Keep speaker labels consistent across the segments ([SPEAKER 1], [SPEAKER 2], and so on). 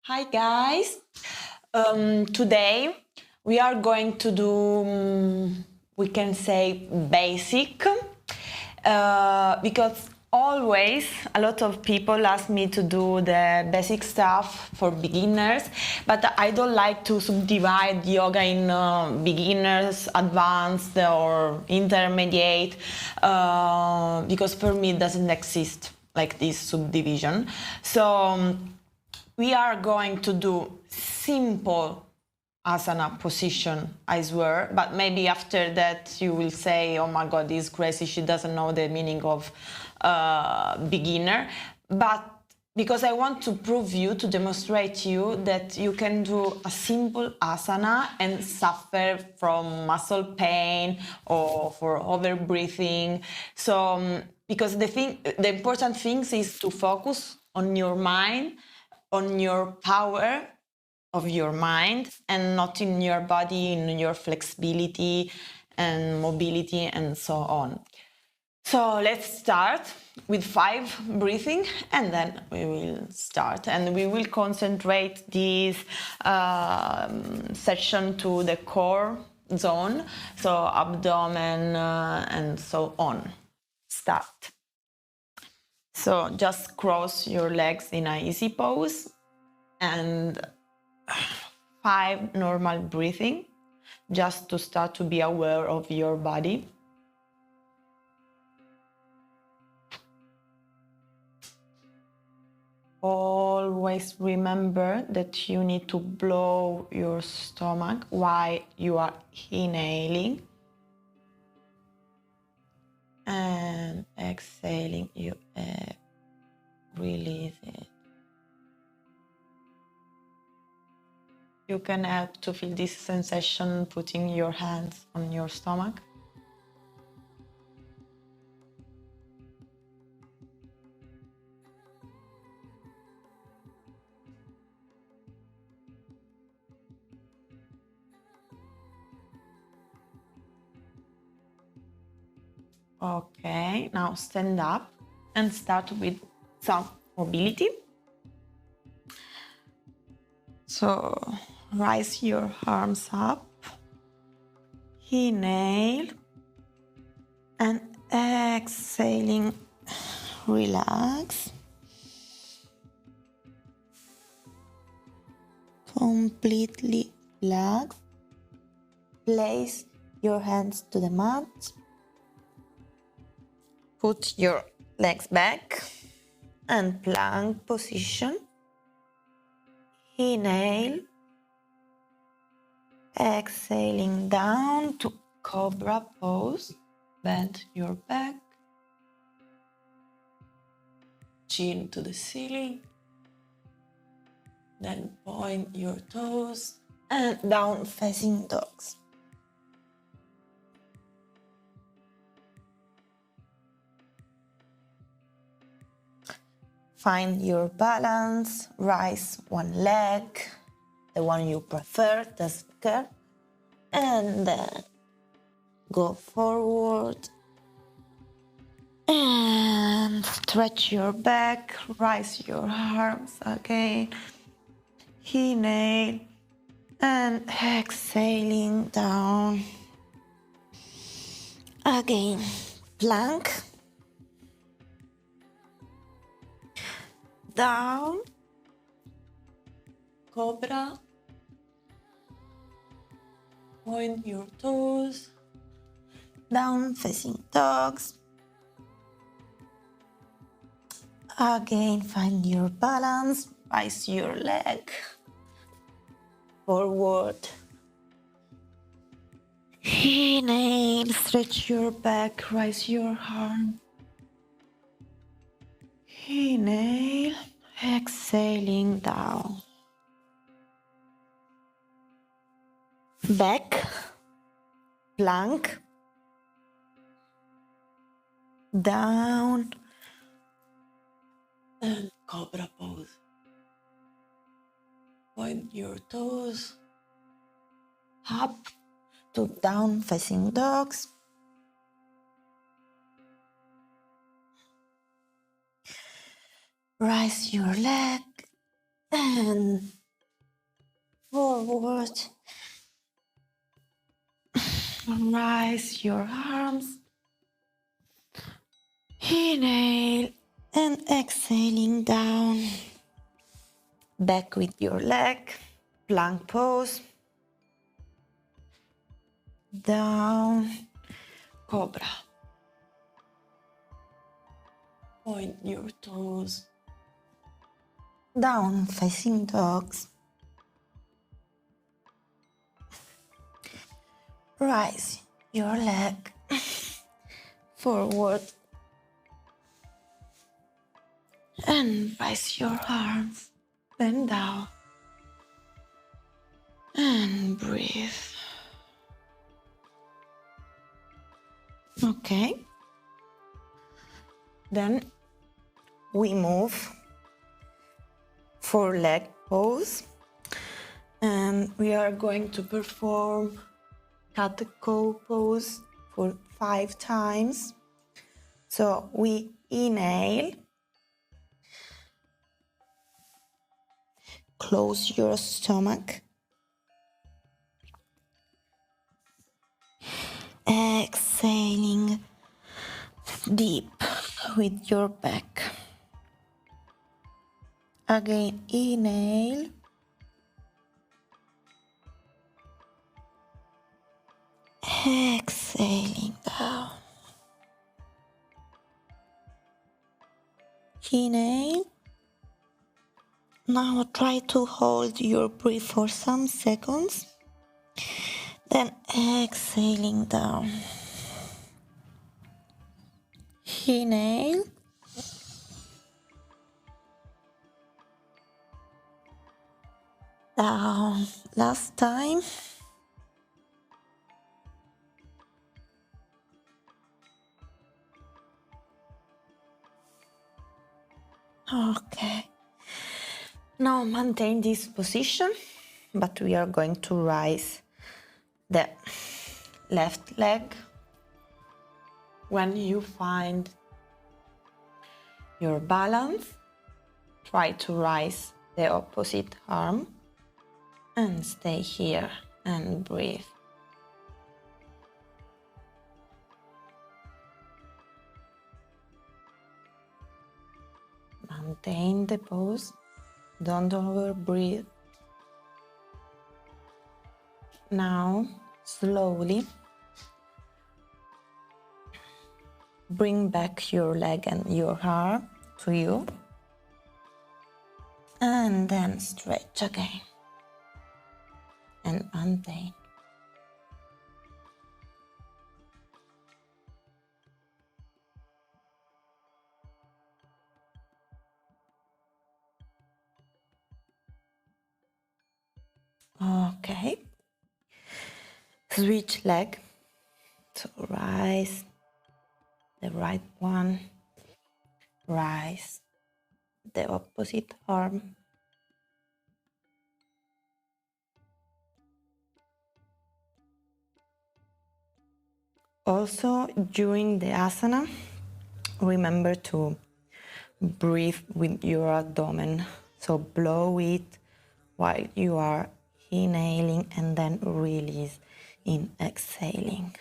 [SPEAKER 1] Hi guys. Today we are going to do, we can say, basic, because always a lot of people ask me to do the basic stuff for beginners, but I don't like to subdivide yoga in beginners, advanced, or intermediate, because for me it doesn't exist like this subdivision. So we are going to do simple asana position, I swear, but maybe after that you will say, oh my god, this is crazy, she doesn't know the meaning of beginner. But because I want to prove you, to demonstrate you that you can do a simple asana and suffer from muscle pain or for over breathing. So because the important thing is to focus on your mind, on your power of your mind, and not in your body, in your flexibility and mobility and so on. So let's start with 5 breathing, and then we will start, and we will concentrate this session to the core zone, so abdomen and so on. Start. So just cross your legs in an easy pose and 5 normal breathing, just to start to be aware of your body. Always remember that you need to blow your stomach while you are inhaling, and exhaling, you release it. You can help to feel this sensation putting your hands on your stomach. Okay, now stand up and start with some mobility. So raise your arms up, inhale, and exhaling, relax. Completely relax. Place your hands to the mat. Put your legs back and plank position. Inhale. Exhaling down to cobra pose. Bend your back. Chin to the ceiling. Then point your toes and down facing dogs. Find your balance, rise one leg, the one you prefer, doesn't care, and then go forward and stretch your back, rise your arms again, inhale and exhaling down. Again, plank. Down, cobra, point your toes, down facing dogs. Again, find your balance, rise your leg, forward. Inhale, stretch your back, rise your arm. Inhale, exhaling down. Back, plank, down, and cobra pose. Point your toes up to down facing dogs. Rise your leg, and forward. Rise your arms. Inhale and exhaling down. Back with your leg. Plank pose. Down. Cobra. Point your toes. Down facing dogs. Rise your leg forward and rise your arms. Bend down and breathe. Okay. Then we move for leg pose, and we are going to perform cat cow pose for 5 times. So we inhale, close your stomach, exhaling deep with your back. Again, inhale, exhaling down. Inhale. Now try to hold your breath for some seconds. Then exhaling down. Inhale. Down. Last time. Okay. Now maintain this position, but we are going to rise the left leg. When you find your balance, try to rise the opposite arm and stay here and breathe. Maintain the pose, don't over-breathe. Now, slowly, bring back your leg and your arm to you, and then stretch again, and maintain. Okay. Switch leg. So rise the right one, rise the opposite arm. Also, during the asana, remember to breathe with your abdomen. So blow it while you are inhaling and then release in exhaling.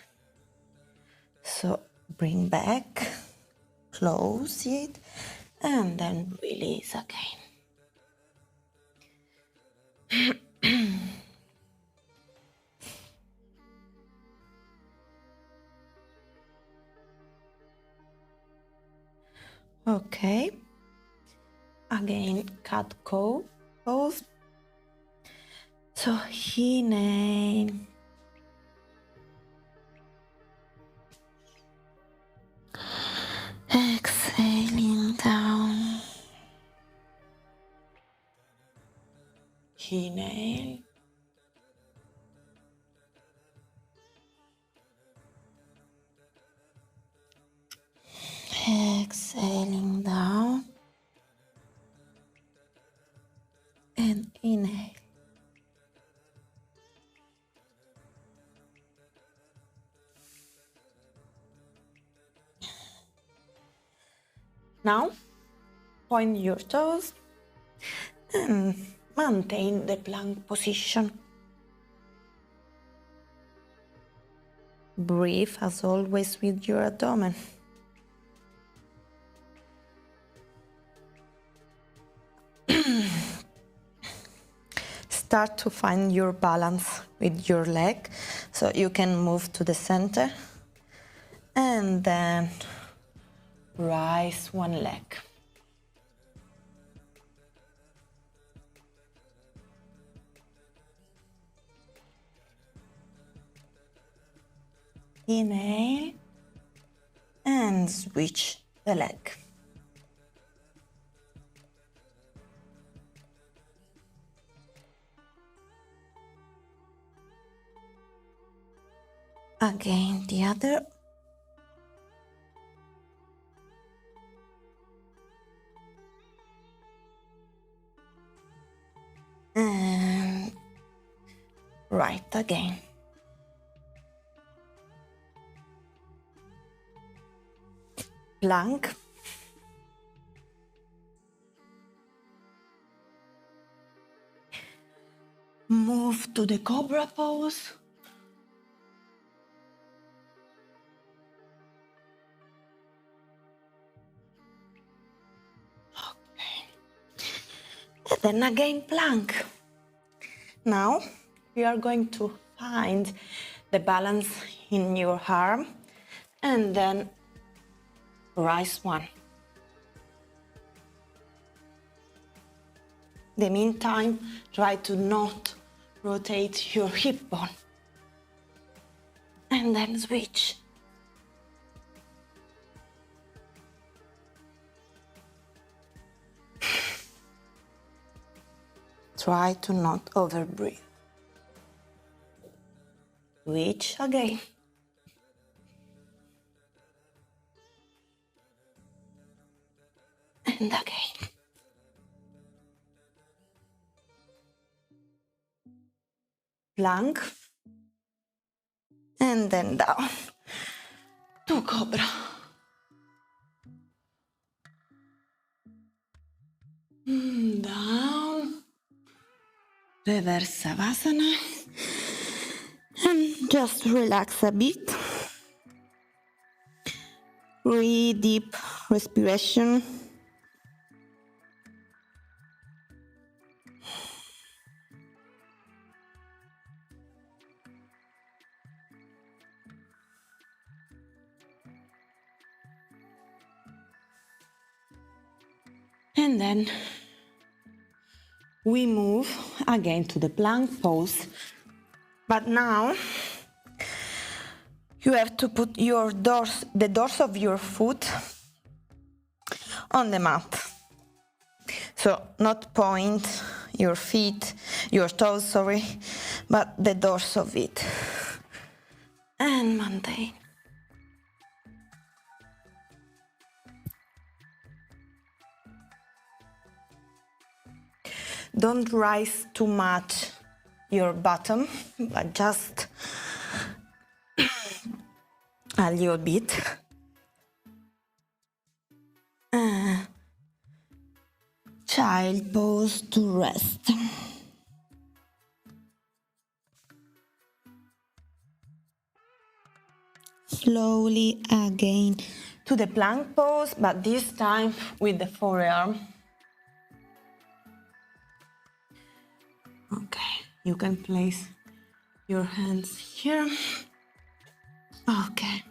[SPEAKER 1] So bring back, close it, and then release again. Okay. Again, cat cow pose. So inhale. Exhaling down. Inhale. Exhaling down. And inhale. Now, point your toes and maintain the plank position. Breathe as always with your abdomen. Start to find your balance with your leg, so you can move to the center and then rise one leg. Inhale and switch the leg. Again, the other. And right again. Plank. Move to the cobra pose. Okay. And then again plank. Now we are going to find the balance in your arm and then rise one. In the meantime, try to not rotate your hip bone. And then switch. Try to not overbreathe. Switch again. And again. Plank. And then down to cobra. Down. Reverse Savasana. And just relax a bit. 3 deep respiration. And then we move again to the plank pose. But now you have to put the doors of your foot on the mat. So not point your feet, your toes, sorry, but the doors of it. And maintain. Don't rise too much your bottom, but just a little bit. Child pose to rest. Slowly again to the plank pose, but this time with the forearm. Okay, you can place your hands here. Okay.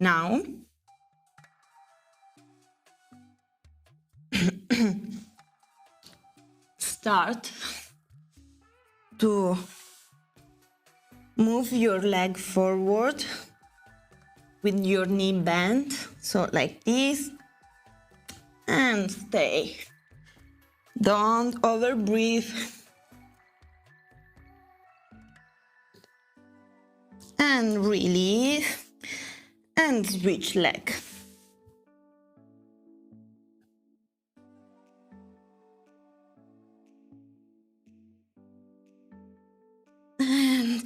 [SPEAKER 1] Now, start to move your leg forward with your knee bent, so like this, and stay. Don't overbreathe. And release, and switch leg. And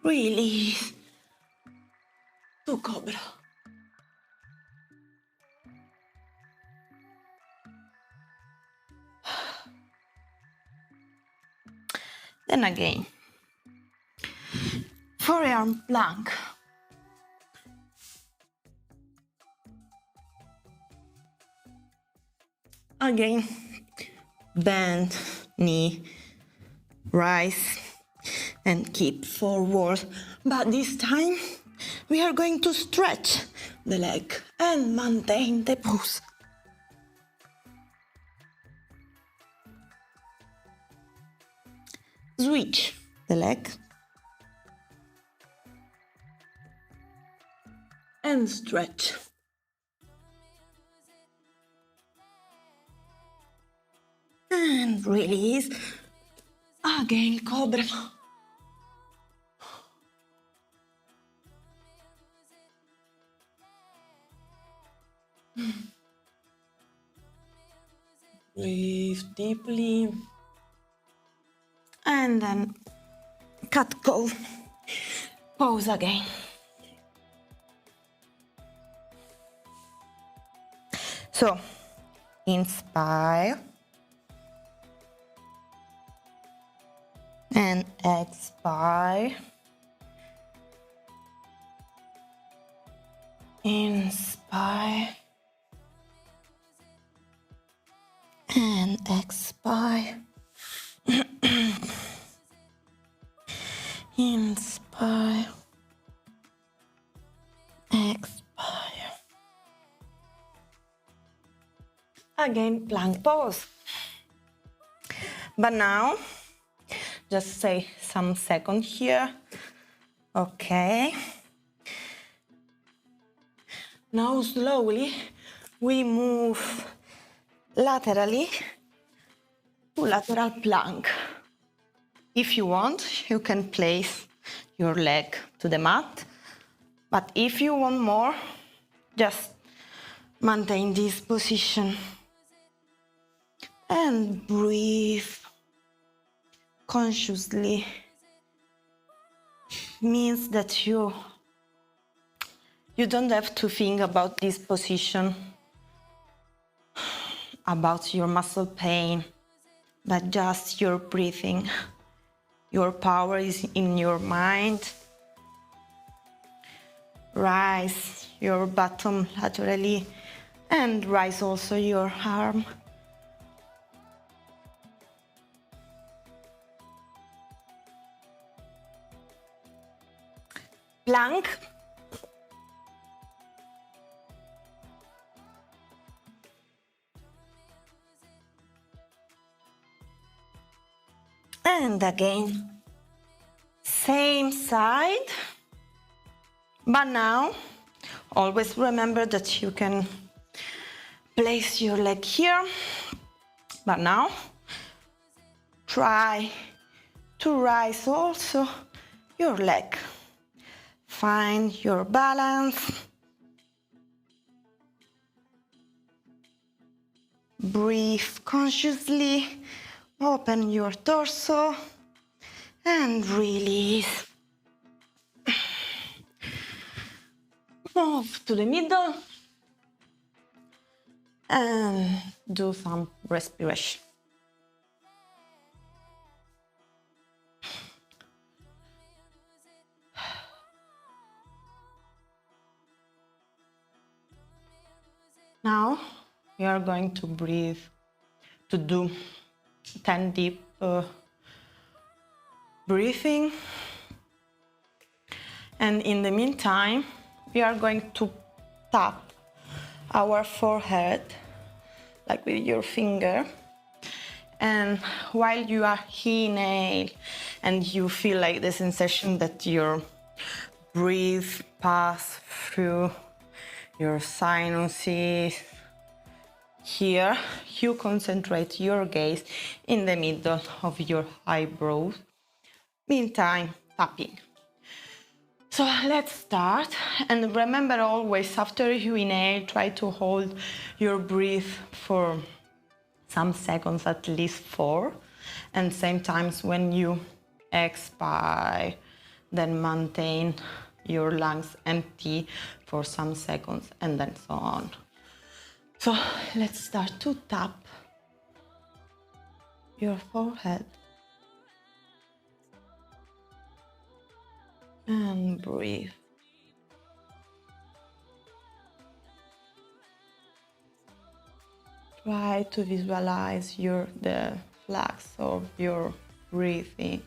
[SPEAKER 1] release to cobra. Then again. Forearm plank. Again, bend, knee, rise, and keep forward. But this time, we are going to stretch the leg and maintain the pose. Switch the leg and stretch. And release. Again, cobra. Breathe deeply. And then cat cow. Pause again. So, inspire. And expire. Inspire. And expire. Inspire. Expire. Again, plank pose. But now, just stay some seconds here. Okay. Now slowly we move laterally to lateral plank. If you want, you can place your leg to the mat. But if you want more, just maintain this position. And breathe consciously. Means that you don't have to think about this position, about your muscle pain, but just your breathing. Your power is in your mind. Rise your bottom laterally and rise also your arm. Plank. And again, same side, but now always remember that you can place your leg here, but now try to rise also your leg. Find your balance. Breathe consciously. Open your torso and release. Move to the middle and do some respiration. Now we are going to do 10 deep breathing, and in the meantime we are going to tap our forehead like with your finger, and while you are inhale and you feel like the sensation that your breath pass through your sinuses. Here, you concentrate your gaze in the middle of your eyebrows. Meantime, tapping. So let's start. And remember always, after you inhale, try to hold your breath for some seconds, at least 4. And same times when you expire, then maintain your lungs empty for some seconds, and then so on. So let's start to tap your forehead. And breathe. Try to visualize the flags of your breathing.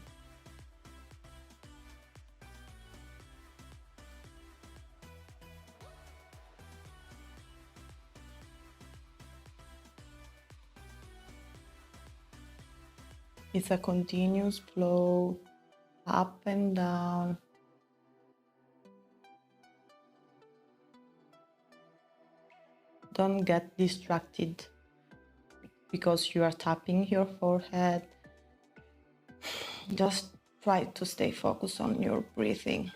[SPEAKER 1] It's a continuous flow up and down. Don't get distracted because you are tapping your forehead. Just try to stay focused on your breathing.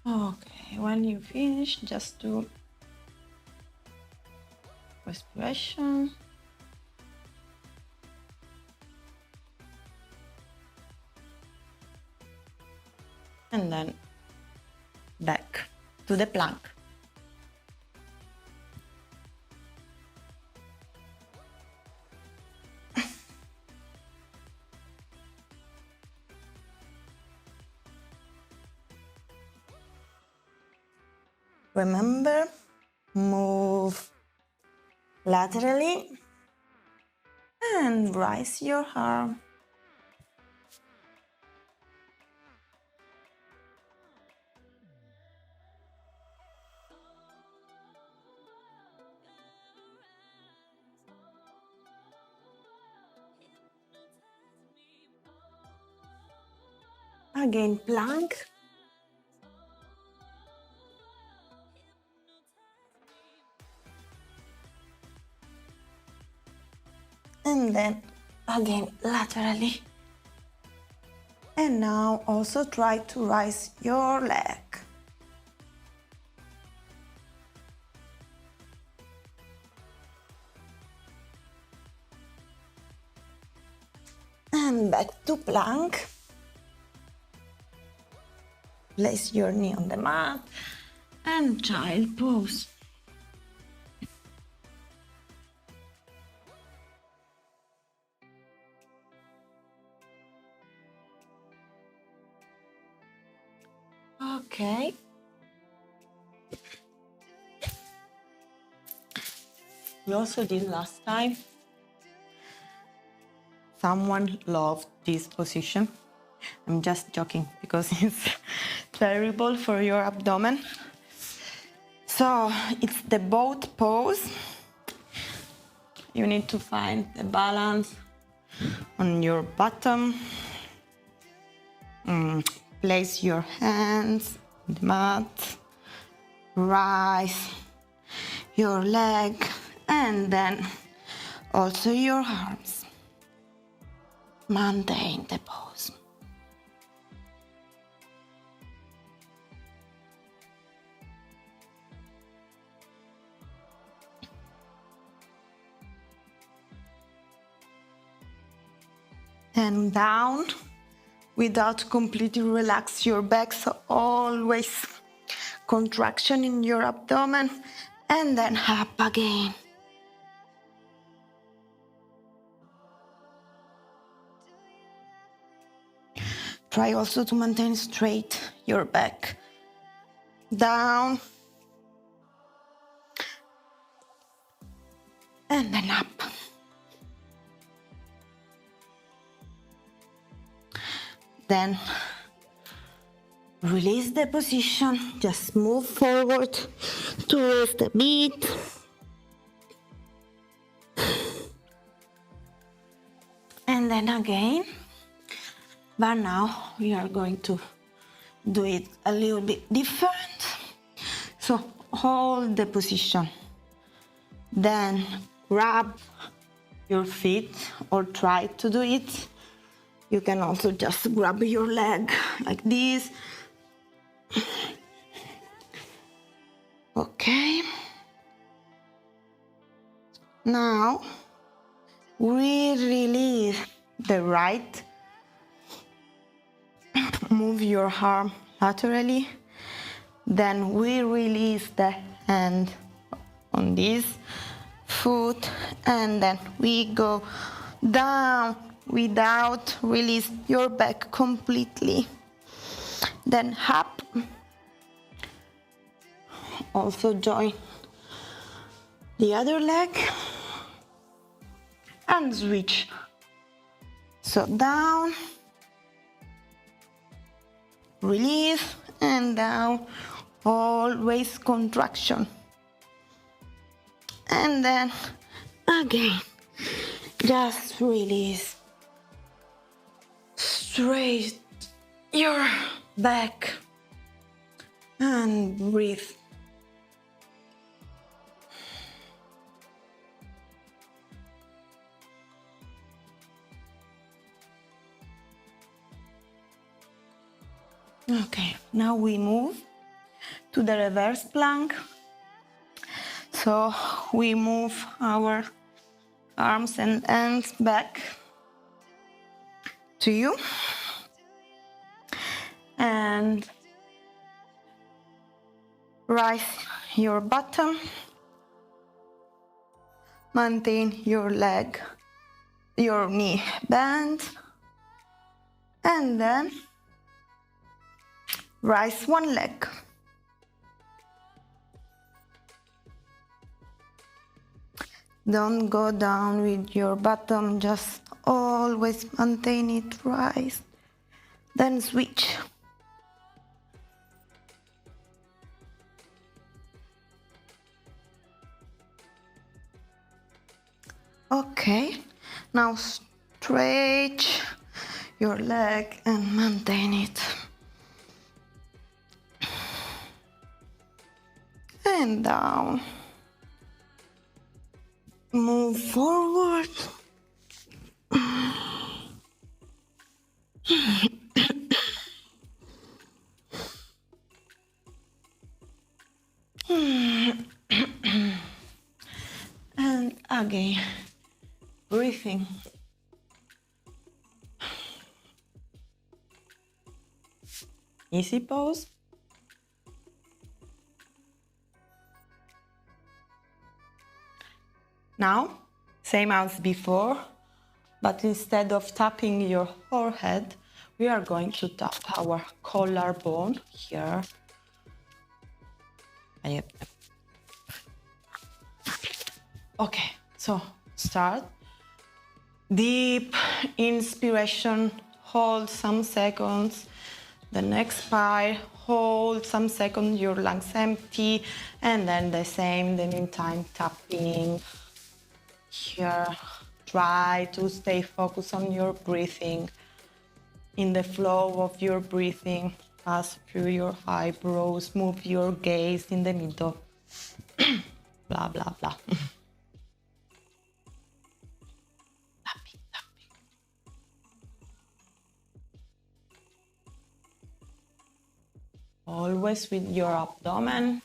[SPEAKER 1] Okay, when you finish, just do respiration. And then back to the plank. Remember, move laterally and raise your arm. Again, plank. And then again, laterally. And now also try to raise your leg. And back to plank. Place your knee on the mat and child pose. Okay. We also did last time. Someone loved this position. I'm just joking because it's terrible for your abdomen. So it's the boat pose. You need to find the balance on your bottom. Place your hands on the mat. Rise your leg and then also your arms. Maintain the pose. And down without completely relax your back, so always contraction in your abdomen, and then up again. Try also to maintain straight your back. Down and then up. Then release the position, just move forward to rest a bit. And then again. But now we are going to do it a little bit different. So hold the position. Then grab your feet or try to do it. You can also just grab your leg like this. Okay. Now we release the right. Move your arm laterally. Then we release the hand on this foot, and then we go down without release your back completely. Then up. Also join the other leg and switch. So down, release, and down, always contraction. And then again, just release. Straight your back and breathe. Okay, now we move to the reverse plank. So we move our arms and hands back to you. And rise your bottom. Maintain your leg, your knee bend. And then rise one leg. Don't go down with your bottom, just always maintain it, rise. Then switch. Okay, now stretch your leg and maintain it. And down. Move forward. And again, breathing. Easy pose. Now, same as before, but instead of tapping your forehead, we are going to tap our collarbone here. Okay, so start. Deep inspiration, hold some seconds. Then expire, hold some seconds, your lungs empty, and then the same, the meantime, tapping here. Try to stay focused on your breathing, in the flow of your breathing. Pass through your eyebrows, move your gaze in the middle. Blah, blah, blah. Tapping, tapping. Always with your abdomen.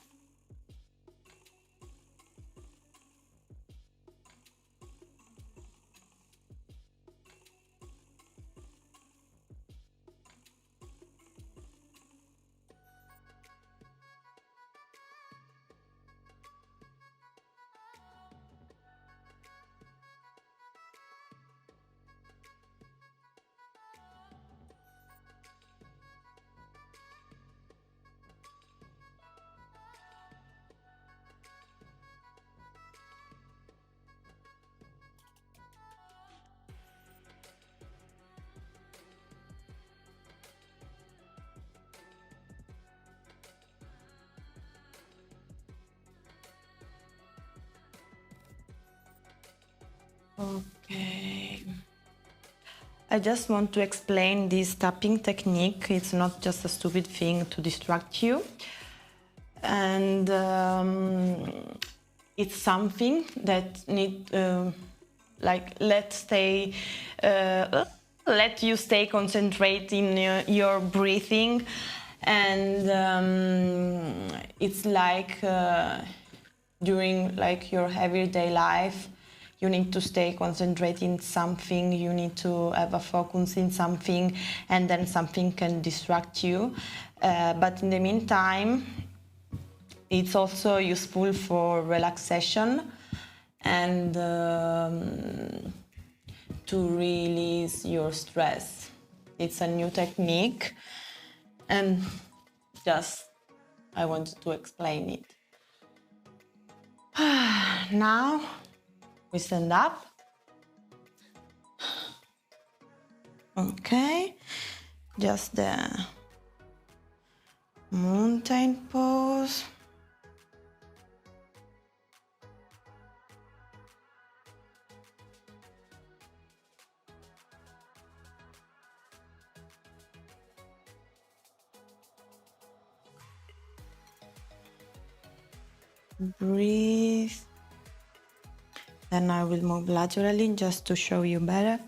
[SPEAKER 1] Okay. I just want to explain this tapping technique. It's not just a stupid thing to distract you. And it's something that let you stay concentrated in your breathing. And it's like during like your everyday life, you need to stay concentrated in something, you need to have a focus in something, and then something can distract you. But in the meantime, it's also useful for relaxation and to release your stress. It's a new technique, and just I wanted to explain it. Now we stand up. Okay, just the mountain pose. Breathe. Then I will move laterally just to show you better.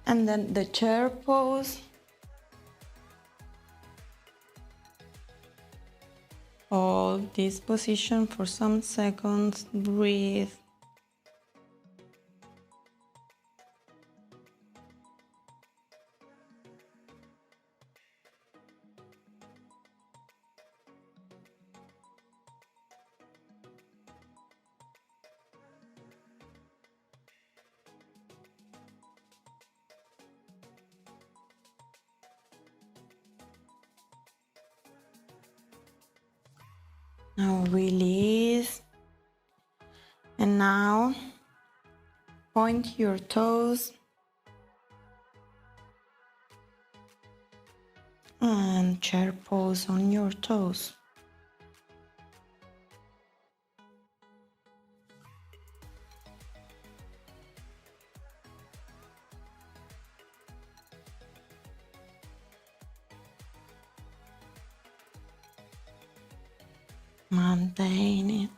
[SPEAKER 1] And then the chair pose. Hold this position for some seconds. Breathe. Now release. And now point your toes and chair pose on your toes. Maintain it.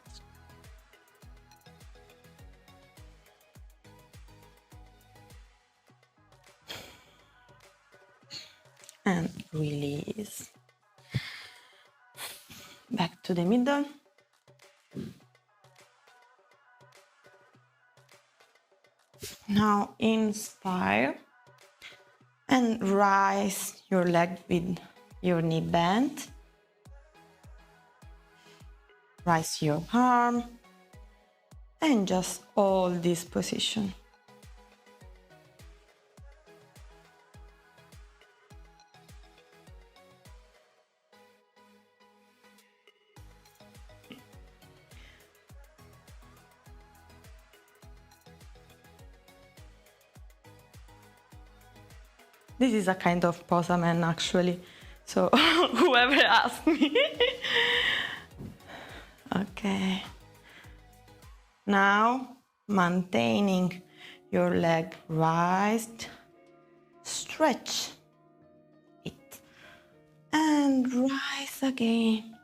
[SPEAKER 1] And release. Back to the middle. Now inspire and rise your leg with your knee bent. Rise your arm and just hold this position. This is a kind of pose man actually, so whoever asked me. Okay. Now, maintaining your leg raised, stretch it and rise again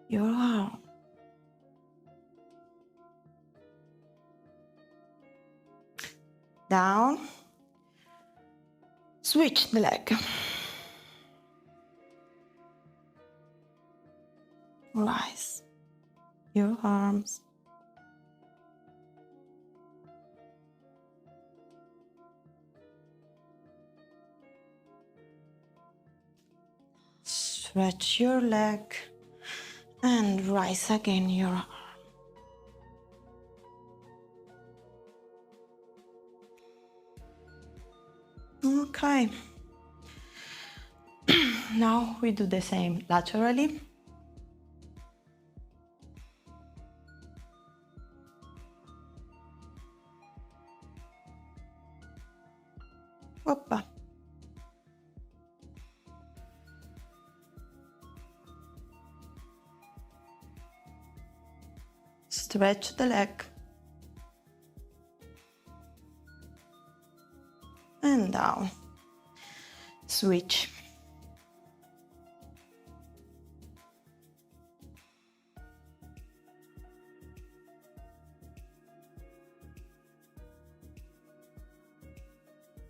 [SPEAKER 1] your arm. Down, switch the leg. Rise your arms. Stretch your leg and rise again your arm. Okay. Now we do the same laterally. Hoppa. Stretch the leg. And down. Switch.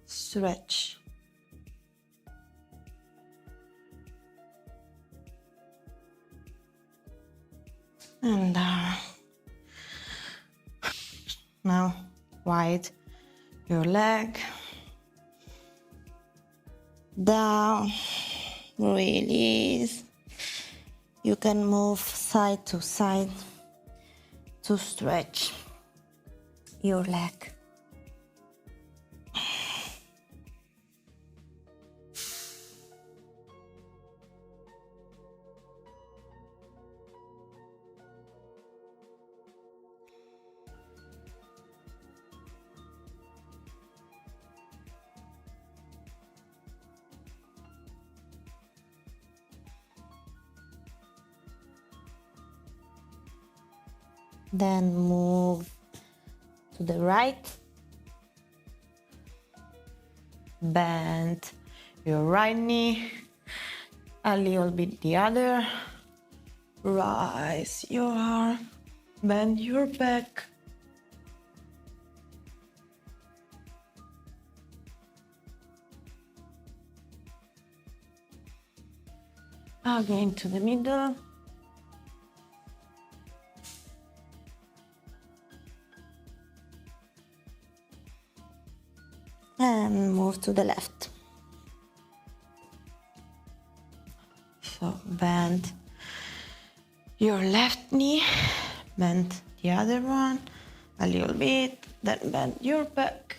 [SPEAKER 1] Stretch. And down. your leg, down, release. You can move side to side to stretch your leg. Then move to the right. Bend your right knee, a little bit the other. Rise your arm, bend your back. Again to the middle. And move to the left. So bend your left knee, bend the other one a little bit, then bend your back.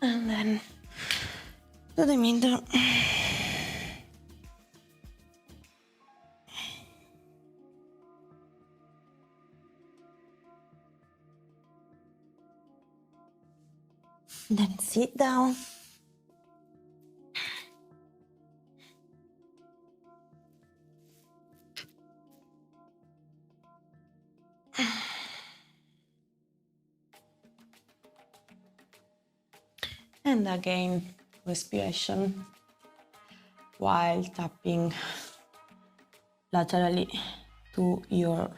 [SPEAKER 1] And then to the middle. Then sit down. And again, respiration while tapping laterally to your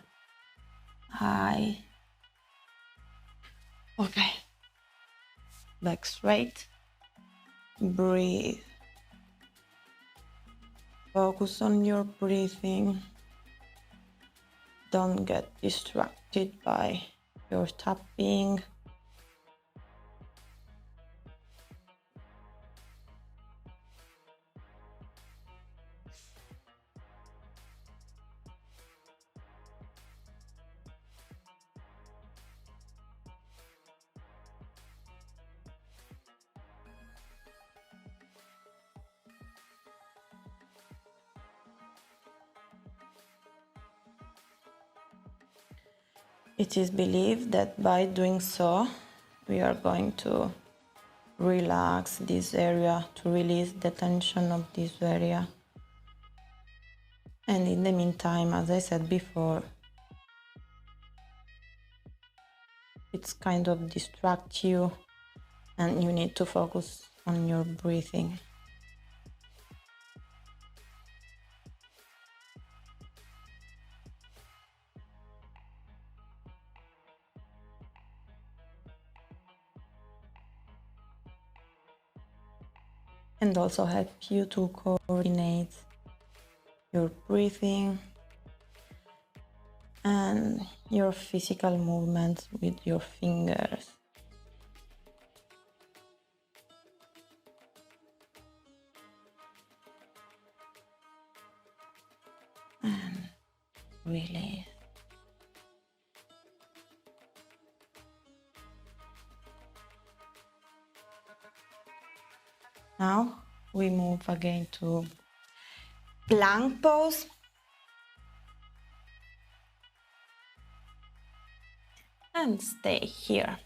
[SPEAKER 1] eye. Okay. Back straight. Breathe. Focus on your breathing. Don't get distracted by your tapping. It is believed that by doing so, we are going to relax this area, to release the tension of this area. And in the meantime, as I said before, it's kind of distract you and you need to focus on your breathing. And also help you to coordinate your breathing and your physical movements with your fingers. And release. Now we move again to plank pose. And stay here.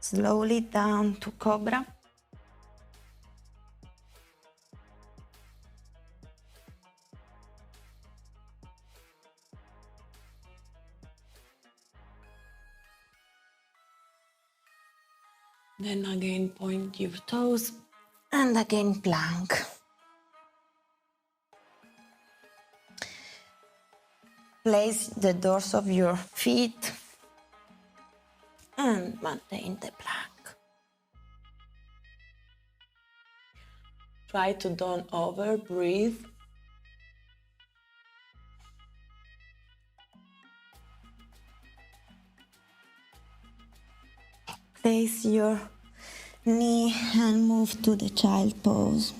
[SPEAKER 1] Slowly down to cobra. Then again point your toes and again plank. Place the doors of your feet and maintain the plank. Try to don't over breathe. Place your knee and move to the child pose.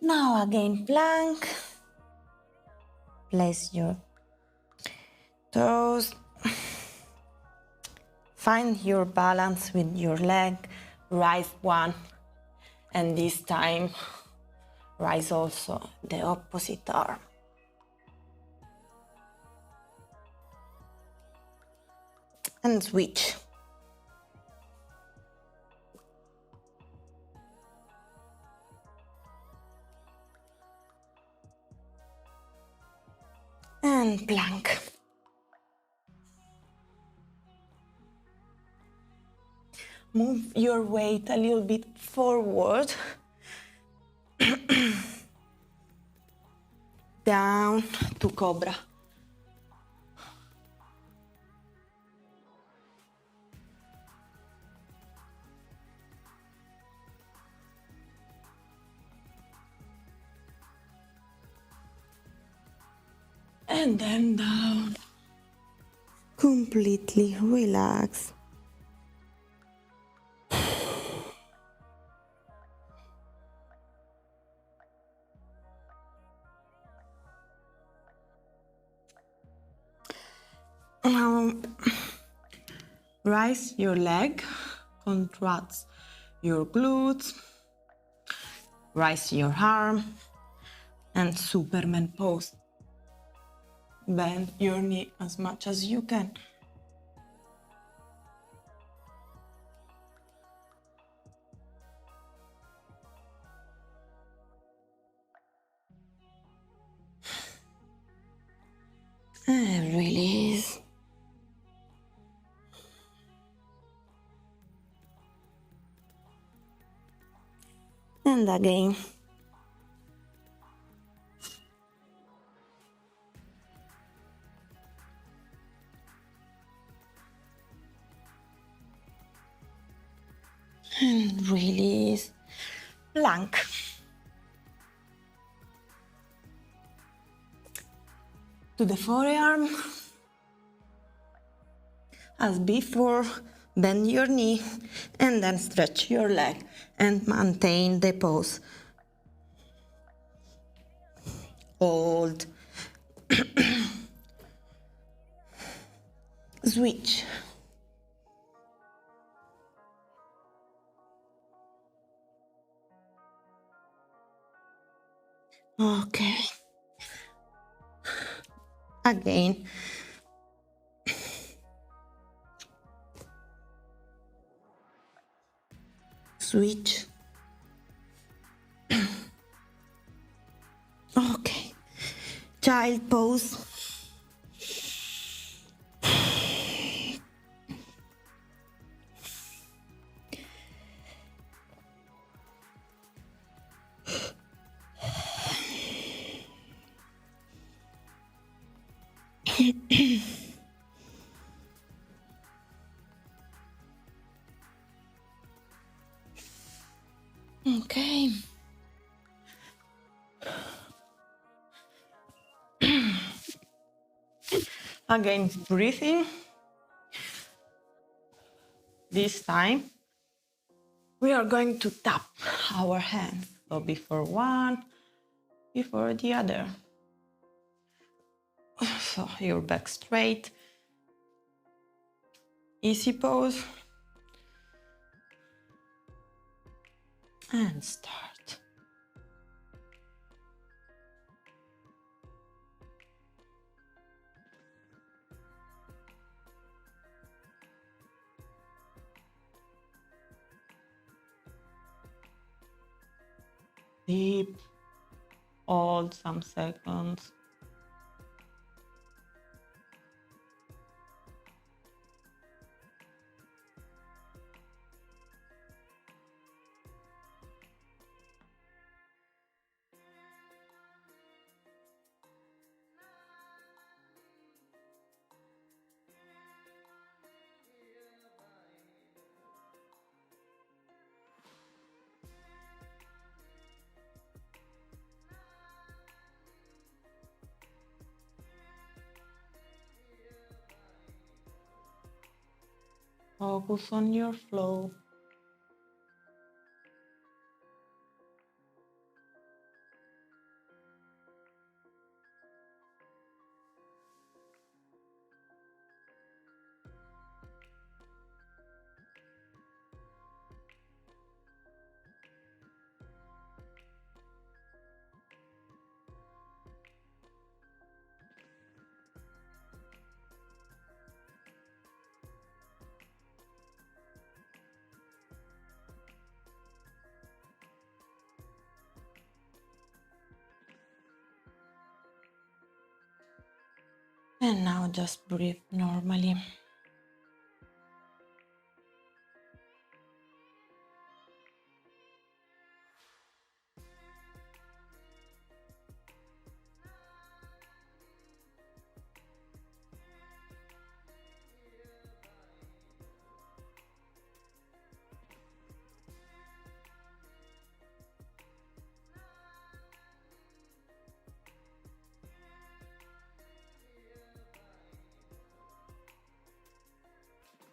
[SPEAKER 1] Now again plank. Place your toes. Find your balance with your leg. Rise one, and this time rise also the opposite arm. And switch. And plank. Move your weight a little bit forward. Down to cobra. And then down. Completely relax. Now, rise your leg, contract your glutes, rise your arm, and Superman pose. Bend your knee as much as you can. And release. And again. And release. Plank. To the forearm. As before, bend your knee and then stretch your leg and maintain the pose. Hold. Switch. Okay. Again. Switch. Okay. Child pose. Okay. Again, breathing. This time, we are going to tap our hands. So before one, before the other. So your back straight. Easy pose. And start. Deep. Hold some seconds. Focus on your flow. And now just breathe normally.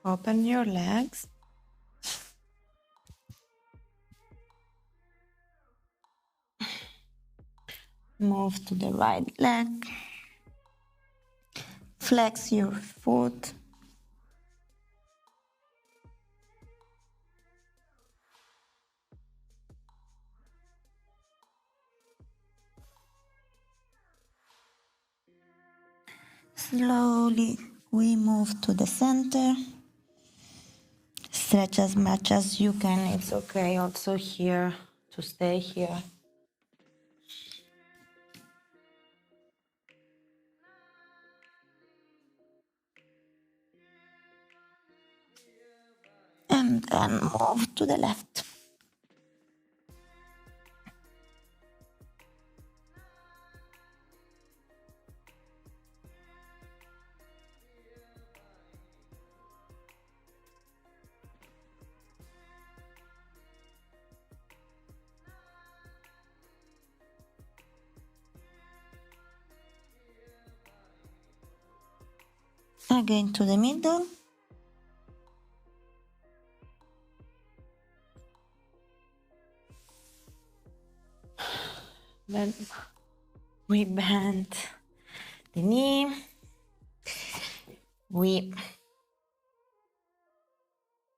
[SPEAKER 1] Open your legs. Move to the right leg. Flex your foot. Slowly we move to the center. Stretch as much as you can. It's okay also here to stay here. And then move to the left. Again to the middle. Then we bend the knee. We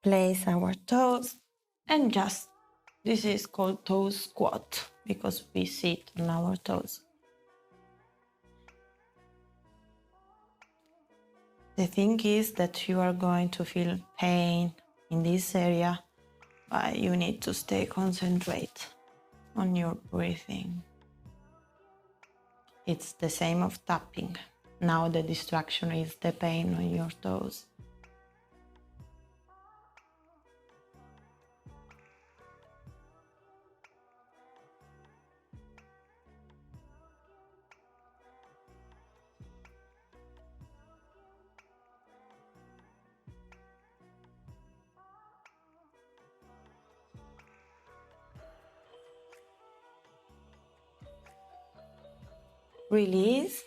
[SPEAKER 1] place our toes and just, this is called toe squat because we sit on our toes. The thing is that you are going to feel pain in this area, but you need to stay concentrate on your breathing. It's the same of tapping. Now the distraction is the pain on your toes. Release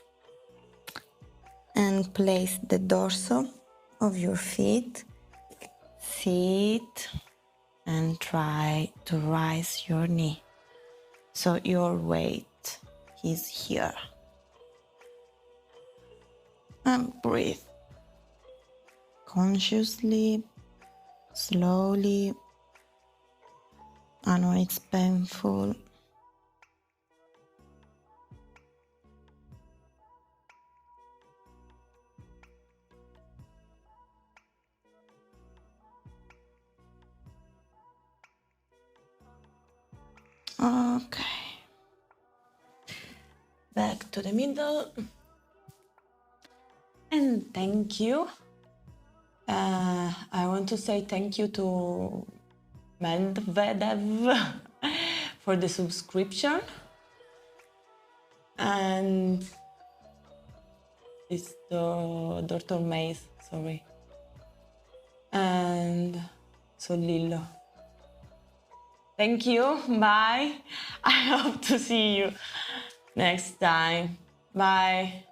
[SPEAKER 1] and place the dorsal of your feet. Sit and try to rise your knee so your weight is here. And breathe consciously, slowly. I know it's painful. Okay. Back to the middle. And thank you. I want to say thank you to Medvedev for the subscription. And it's the Dr. Mays, sorry. And Solillo. Thank you. Bye. I hope to see you next time. Bye.